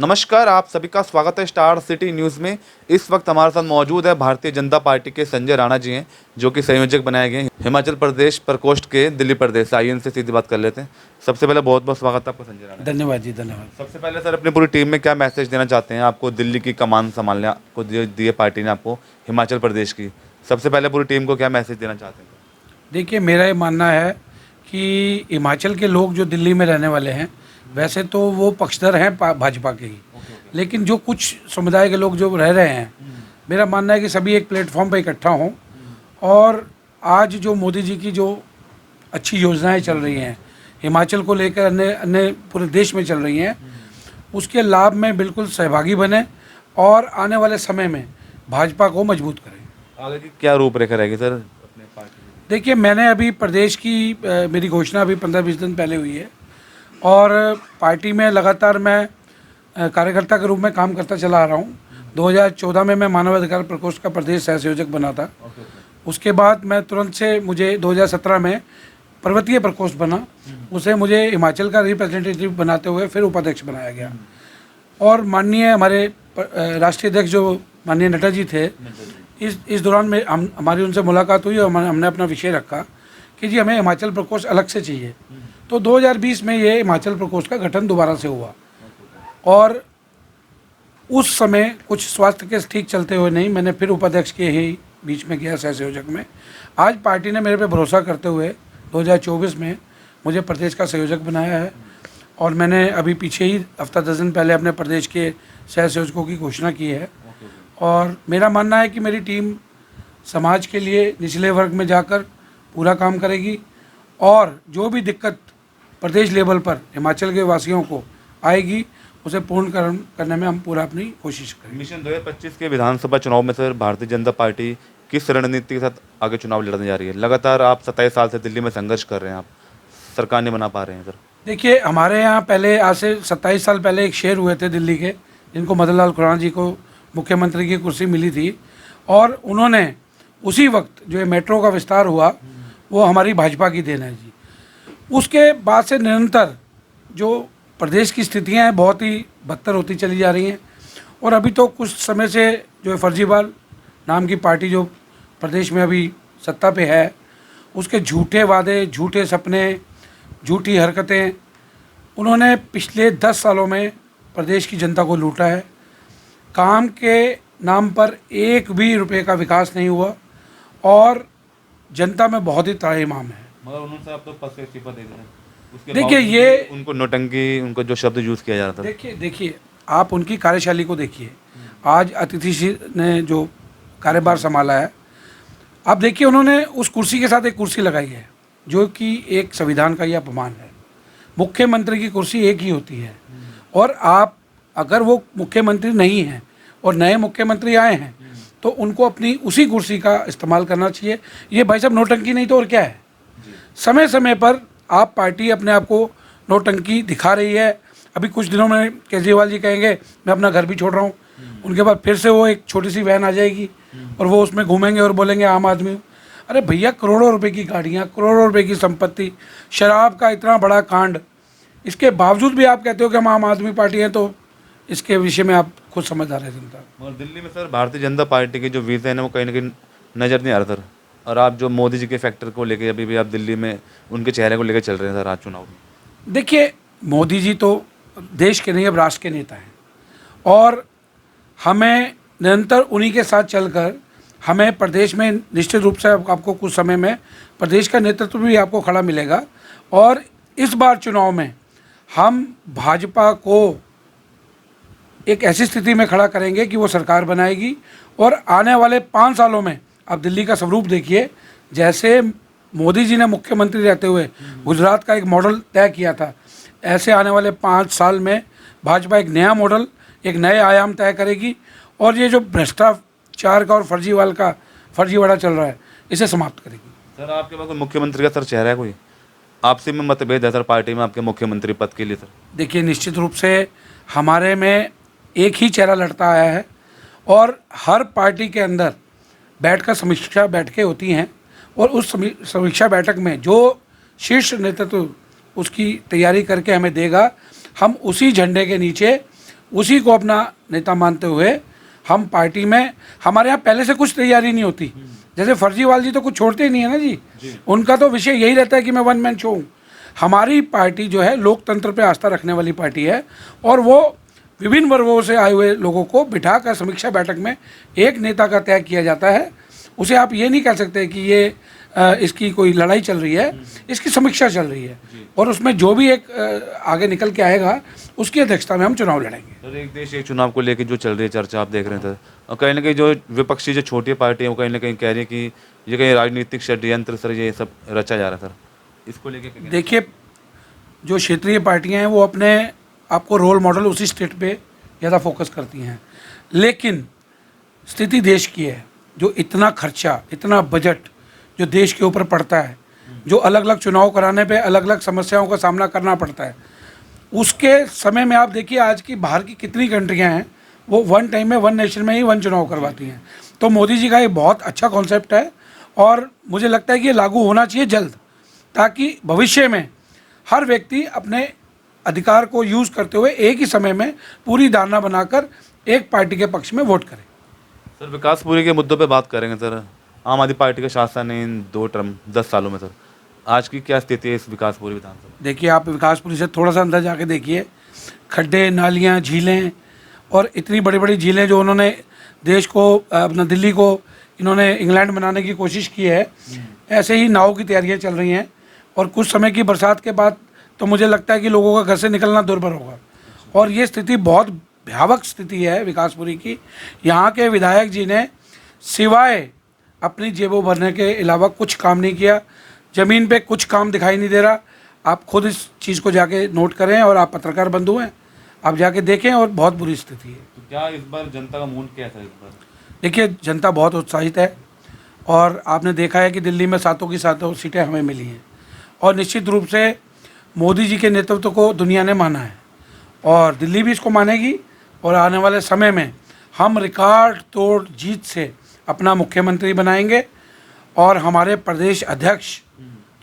नमस्कार, आप सभी का स्वागत है स्टार सिटी न्यूज़ में। इस वक्त हमारे साथ मौजूद है भारतीय जनता पार्टी के संजय राणा जी हैं, जो कि संयोजक बनाए गए हैं हिमाचल प्रदेश प्रकोष्ठ के दिल्ली प्रदेश। आइए इनसे सीधी बात कर लेते हैं। सबसे पहले बहुत बहुत स्वागत है आपका संजय राणा। धन्यवाद जी, धन्यवाद। सबसे पहले सर, अपनी पूरी टीम में क्या मैसेज देना चाहते हैं? आपको दिल्ली की कमान संभालने को दिए पार्टी ने आपको हिमाचल प्रदेश की, सबसे पहले पूरी टीम को क्या मैसेज देना चाहते हैं? देखिए, मेरा ये मानना है कि हिमाचल के लोग जो दिल्ली में रहने वाले हैं, वैसे तो वो पक्षधर हैं भाजपा के ही, लेकिन जो कुछ समुदाय के लोग जो रह रहे हैं, मेरा मानना है कि सभी एक प्लेटफॉर्म पर इकट्ठा हों और आज जो मोदी जी की जो अच्छी योजनाएं चल रही हैं, हिमाचल को लेकर अन्य अन्य पूरे देश में चल रही हैं, उसके लाभ में बिल्कुल सहभागी बने और आने वाले समय में भाजपा को मजबूत करें। आगे की क्या रूपरेखा रहेगी सर अपने पार्टी की? देखिए, मैंने अभी प्रदेश की मेरी घोषणा अभी 15-20 दिन पहले हुई है और पार्टी में लगातार मैं कार्यकर्ता के रूप में काम करता चला आ रहा हूँ। 2014 में मैं मानवाधिकार प्रकोष्ठ का प्रदेश सह संयोजक बना था। उसके बाद मैं तुरंत से मुझे 2017 में पर्वतीय प्रकोष्ठ बना, उसे मुझे हिमाचल का रिप्रेजेंटेटिव बनाते हुए फिर उपाध्यक्ष बनाया गया। और माननीय हमारे राष्ट्रीय अध्यक्ष जो माननीय नड्डा जी थे, इस दौरान में हमारी उनसे मुलाकात हुई और हमने अपना विषय रखा कि जी हमें हिमाचल प्रकोष्ठ अलग से चाहिए। तो 2020 में ये हिमाचल प्रकोष्ठ का गठन दोबारा से हुआ और उस समय कुछ स्वास्थ्य के ठीक चलते हुए नहीं, मैंने फिर उपाध्यक्ष के ही बीच में गया सह संयोजक में। आज पार्टी ने मेरे पे भरोसा करते हुए 2024 में मुझे प्रदेश का संयोजक बनाया है और मैंने अभी पीछे ही हफ्ता 10 दिन पहले अपने प्रदेश के सह संयोजकों की घोषणा की है। और मेरा मानना है कि मेरी टीम समाज के लिए निचले वर्ग में जाकर पूरा काम करेगी और जो भी दिक्कत प्रदेश लेवल पर हिमाचल के वासियों को आएगी, उसे पूर्ण करने में हम पूरा अपनी कोशिश करेंगे। मिशन 2025 के विधानसभा चुनाव में सर भारतीय जनता पार्टी किस रणनीति के साथ आगे चुनाव लड़ने जा रही है? लगातार आप 27 साल से दिल्ली में संघर्ष कर रहे हैं, आप सरकार नहीं बना पा रहे हैं सर। देखिए, हमारे यहाँ पहले आज से 27 साल पहले एक शेर हुए थे दिल्ली के, जिनको मदन लाल खुराना जी को मुख्यमंत्री की कुर्सी मिली थी और उन्होंने उसी वक्त जो ये मेट्रो का विस्तार हुआ वो हमारी भाजपा की देन है जी। उसके बाद से निरंतर जो प्रदेश की स्थितियाँ हैं बहुत ही बदतर होती चली जा रही हैं और अभी तो कुछ समय से जो फर्जीवाल नाम की पार्टी जो प्रदेश में अभी सत्ता पे है, उसके झूठे वादे, झूठे सपने, झूठी हरकतें, उन्होंने पिछले 10 सालों में प्रदेश की जनता को लूटा है। काम के नाम पर एक भी रुपए का विकास नहीं हुआ और जनता में बहुत ही त्राहिमाम है। मगर उन्होंने आप तो पद से इस्तीफा दे दिया। देखिए, ये उनको नोटंकी, उनको जो शब्द यूज़ किया जा रहा था, देखिए आप उनकी कार्यशैली को देखिए। आज अतिथि जी ने जो कार्यभार संभाला है, आप देखिए उन्होंने उस कुर्सी के साथ एक कुर्सी लगाई है जो कि एक संविधान का ही अपमान है। मुख्यमंत्री की कुर्सी एक ही होती है और आप अगर वो मुख्यमंत्री नहीं हैं और नए मुख्यमंत्री आए हैं तो उनको अपनी उसी कुर्सी का इस्तेमाल करना चाहिए। ये भाई साहब नौटंकी नहीं तो और क्या है? समय समय पर आप पार्टी अपने आप को नौटंकी दिखा रही है। अभी कुछ दिनों में केजरीवाल जी कहेंगे मैं अपना घर भी छोड़ रहा हूँ, उनके बाद फिर से वो एक छोटी सी वैन आ जाएगी और वो उसमें घूमेंगे और बोलेंगे आम आदमी हूँ। अरे भैया, करोड़ों रुपए की गाड़ियाँ, करोड़ों रुपए की संपत्ति, शराब का इतना बड़ा कांड, इसके बावजूद भी आप कहते हो कि हम आम आदमी पार्टी हैं, तो इसके विषय में आप खुद समझदार है जनता। मगर दिल्ली में सर भारतीय जनता पार्टी के जो विजन है वो कहीं ना कहीं नज़र नहीं आ रहा सर। और आप जो मोदी जी के फैक्टर को लेके अभी भी आप दिल्ली में उनके चेहरे को लेकर चल रहे हैं सर आज चुनाव में। देखिए, मोदी जी तो देश के नहीं अब राष्ट्र के नेता हैं और हमें निरंतर उन्हीं के साथ चलकर हमें प्रदेश में निश्चित रूप से आपको कुछ समय में प्रदेश का नेतृत्व भी आपको खड़ा मिलेगा और इस बार चुनाव में हम भाजपा को एक ऐसी स्थिति में खड़ा करेंगे कि वो सरकार बनाएगी और आने वाले 5 सालों में आप दिल्ली का स्वरूप देखिए। जैसे मोदी जी ने मुख्यमंत्री रहते हुए गुजरात का एक मॉडल तय किया था, ऐसे आने वाले 5 साल में भाजपा एक नया मॉडल, एक नए आयाम तय करेगी और ये जो भ्रष्टाचार का और फर्जीवाड़ा चल रहा है, इसे समाप्त करेगी। सर आपके पास कोई मुख्यमंत्री का सर चेहरा है? कोई आपसी में मतभेद है सर पार्टी में आपके मुख्यमंत्री पद के लिए? सर देखिए, निश्चित रूप से हमारे में एक ही चेहरा लड़ता आया है और हर पार्टी के अंदर बैठकर समीक्षा बैठकें होती हैं और उस समीक्षा बैठक में जो शीर्ष नेतृत्व उसकी तैयारी करके हमें देगा, हम उसी झंडे के नीचे उसी को अपना नेता मानते हुए हम पार्टी में, हमारे यहाँ पहले से कुछ तैयारी नहीं होती। जैसे फर्जीवाल जी तो कुछ छोड़ते ही नहीं है ना जी, उनका तो विषय यही रहता है कि मैं वन मैन शो हूँ। हमारी पार्टी जो है लोकतंत्र पे आस्था रखने वाली पार्टी है, और वो विभिन्न वर्गों से आए हुए लोगों को बिठाकर समीक्षा बैठक में एक नेता का तय किया जाता है। उसे आप ये नहीं कह सकते कि ये इसकी कोई लड़ाई चल रही है, इसकी समीक्षा चल रही है, और उसमें जो भी एक आगे निकल के आएगा उसकी अध्यक्षता में हम चुनाव लड़ेंगे। सर, एक देश एक चुनाव को लेकर जो चल रही है चर्चा आप देख रहे थे, और कहीं ना कहीं जो विपक्षी जो छोटी पार्टी है वो कहीं ना कहीं कह रही है कि ये कहीं राजनीतिक षड्यंत्र सर ये सब रचा जा रहा है। सर इसको लेकर देखिए, जो क्षेत्रीय पार्टियां हैं वो अपने आपको रोल मॉडल उसी स्टेट पे ज़्यादा फोकस करती हैं, लेकिन स्थिति देश की है, जो इतना खर्चा, इतना बजट जो देश के ऊपर पड़ता है, जो अलग अलग चुनाव कराने पे अलग अलग समस्याओं का सामना करना पड़ता है, उसके समय में आप देखिए आज की बाहर की कितनी कंट्रियां हैं वो वन टाइम में, वन नेशन में ही वन चुनाव करवाती हैं। तो मोदी जी का ये बहुत अच्छा कॉन्सेप्ट है, और मुझे लगता है कि ये लागू होना चाहिए जल्द, ताकि भविष्य में हर व्यक्ति अपने अधिकार को यूज़ करते हुए एक ही समय में पूरी धारणा बनाकर एक पार्टी के पक्ष में वोट करे। सर विकासपुरी के मुद्दों पे बात करेंगे। सर आम आदमी पार्टी का शासन है इन 2 टर्म 10 सालों में, सर आज की क्या स्थिति है इस विकासपुरी विधानसभा? देखिए, आप विकासपुरी से थोड़ा सा अंदर जाके देखिए, खड्डे, नालियाँ, झीलें, और इतनी बड़ी बड़ी झीलें जो उन्होंने देश को, अपना दिल्ली को इन्होंने इंग्लैंड बनाने की कोशिश की है, ऐसे ही नाव की तैयारियां चल रही हैं। और कुछ समय की बरसात के बाद तो मुझे लगता है कि लोगों का घर से निकलना दुर्भर होगा, और ये स्थिति बहुत भयावह स्थिति है विकासपुरी की। यहाँ के विधायक जी ने सिवाय अपनी जेबों भरने के अलावा कुछ काम नहीं किया। ज़मीन पे कुछ काम दिखाई नहीं दे रहा। आप खुद इस चीज़ को जाके नोट करें, और आप पत्रकार बंधु हैं, आप जाके देखें, और बहुत बुरी स्थिति है। तो क्या इस बार जनता का मूड क्या था इस बार? देखिए, जनता बहुत उत्साहित है, और आपने देखा है कि दिल्ली में 7 की 7 सीटें हमें मिली हैं, और निश्चित रूप से मोदी जी के नेतृत्व को दुनिया ने माना है, और दिल्ली भी इसको मानेगी। और आने वाले समय में हम रिकॉर्ड तोड़ जीत से अपना मुख्यमंत्री बनाएंगे, और हमारे प्रदेश अध्यक्ष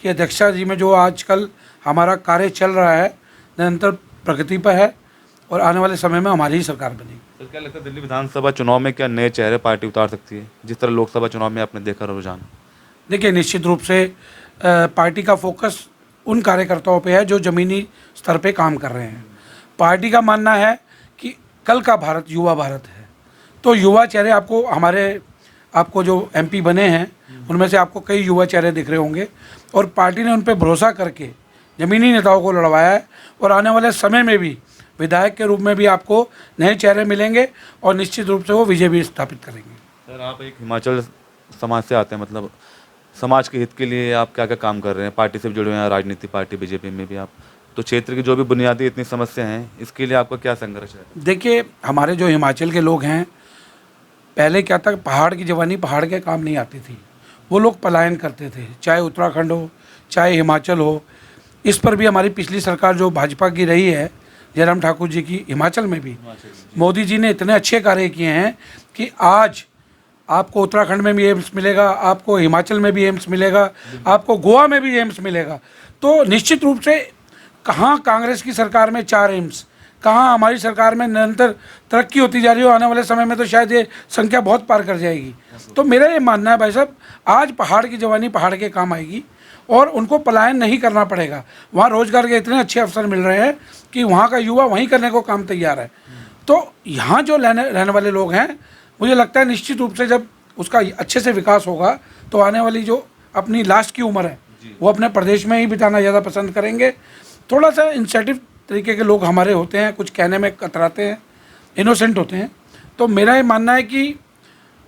की अध्यक्षता जी में जो आजकल हमारा कार्य चल रहा है निरंतर प्रगति पर है, और आने वाले समय में हमारी ही सरकार बनेगी। सर क्या लगता है दिल्ली विधानसभा चुनाव में क्या नए चेहरे पार्टी उतार सकती है, जिस तरह लोकसभा चुनाव में आपने देखा रुझान? देखिए, निश्चित रूप से पार्टी का फोकस उन कार्यकर्ताओं पे है जो ज़मीनी स्तर पे काम कर रहे हैं। पार्टी का मानना है कि कल का भारत युवा भारत है, तो युवा चेहरे आपको जो एमपी बने हैं उनमें से आपको कई युवा चेहरे दिख रहे होंगे, और पार्टी ने उन पर भरोसा करके ज़मीनी नेताओं को लड़वाया है, और आने वाले समय में भी विधायक के रूप में भी आपको नए चेहरे मिलेंगे, और निश्चित रूप से वो विजय भी स्थापित करेंगे। सर आप एक हिमाचल समाज से आते हैं, मतलब समाज के हित के लिए आप क्या क्या काम कर रहे हैं? पार्टी से भी जुड़े हुए हैं, राजनीति पार्टी बीजेपी में भी आप, तो क्षेत्र की जो भी बुनियादी इतनी समस्या हैं इसके लिए आपका क्या संघर्ष है? देखिए, हमारे जो हिमाचल के लोग हैं, पहले क्या था, पहाड़ की जवानी पहाड़ के काम नहीं आती थी, वो लोग पलायन करते थे, चाहे उत्तराखंड हो चाहे हिमाचल हो। इस पर भी हमारी पिछली सरकार जो भाजपा की रही है, जयराम ठाकुर जी की, हिमाचल में भी मोदी जी ने इतने अच्छे कार्य किए हैं कि आज आपको उत्तराखंड में भी एम्स मिलेगा, आपको हिमाचल में भी एम्स मिलेगा, आपको गोवा में भी एम्स मिलेगा। तो निश्चित रूप से कहाँ कांग्रेस की सरकार में 4 एम्स, कहाँ हमारी सरकार में निरंतर तरक्की होती जा रही हो। आने वाले समय में तो शायद ये संख्या बहुत पार कर जाएगी। तो मेरा ये मानना है भाई साहब, आज पहाड़ की जवानी पहाड़ के काम आएगी, और उनको पलायन नहीं करना पड़ेगा। वहाँ रोजगार के इतने अच्छे अवसर मिल रहे हैं कि वहाँ का युवा वहीं करने को काम तैयार है। तो यहाँ जो रहने वाले लोग हैं, मुझे लगता है निश्चित रूप से जब उसका अच्छे से विकास होगा तो आने वाली जो अपनी लास्ट की उम्र है वो अपने प्रदेश में ही बिताना ज़्यादा पसंद करेंगे। थोड़ा सा इंसेटिव तरीके के लोग हमारे होते हैं, कुछ कहने में कतराते हैं, इनोसेंट होते हैं। तो मेरा ये मानना है कि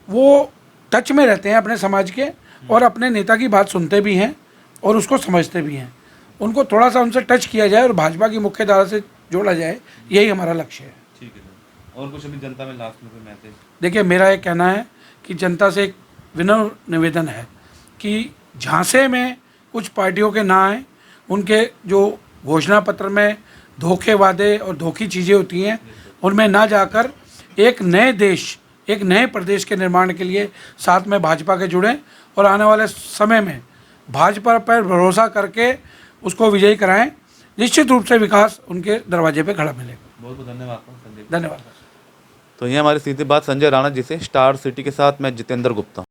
वो टच में रहते हैं अपने समाज के, और अपने नेता की बात सुनते भी हैं और उसको समझते भी हैं। उनको थोड़ा सा उनसे टच किया जाए और भाजपा की मुख्य धारा से जोड़ा जाए, यही हमारा लक्ष्य है। ठीक है सर, और कुछ अभी जनता में लास्ट में कोई मैसेज? देखिए, मेरा ये कहना है कि जनता से एक विनम्र निवेदन है कि झांसे में कुछ पार्टियों के ना आए, उनके जो घोषणा पत्र में धोखे वादे और धोखी चीज़ें होती हैं उनमें ना जाकर एक नए देश, एक नए प्रदेश के निर्माण के लिए साथ में भाजपा के जुड़ें, और आने वाले समय में भाजपा पर भरोसा करके उसको विजयी कराएं। निश्चित रूप से विकास उनके दरवाजे पे खड़ा मिलेगा। बहुत बहुत धन्यवाद आपका संदीप। धन्यवाद। तो ये हमारी सीधी बात संजय राणा जी से। स्टार सिटी के साथ मैं जितेंद्र गुप्ता।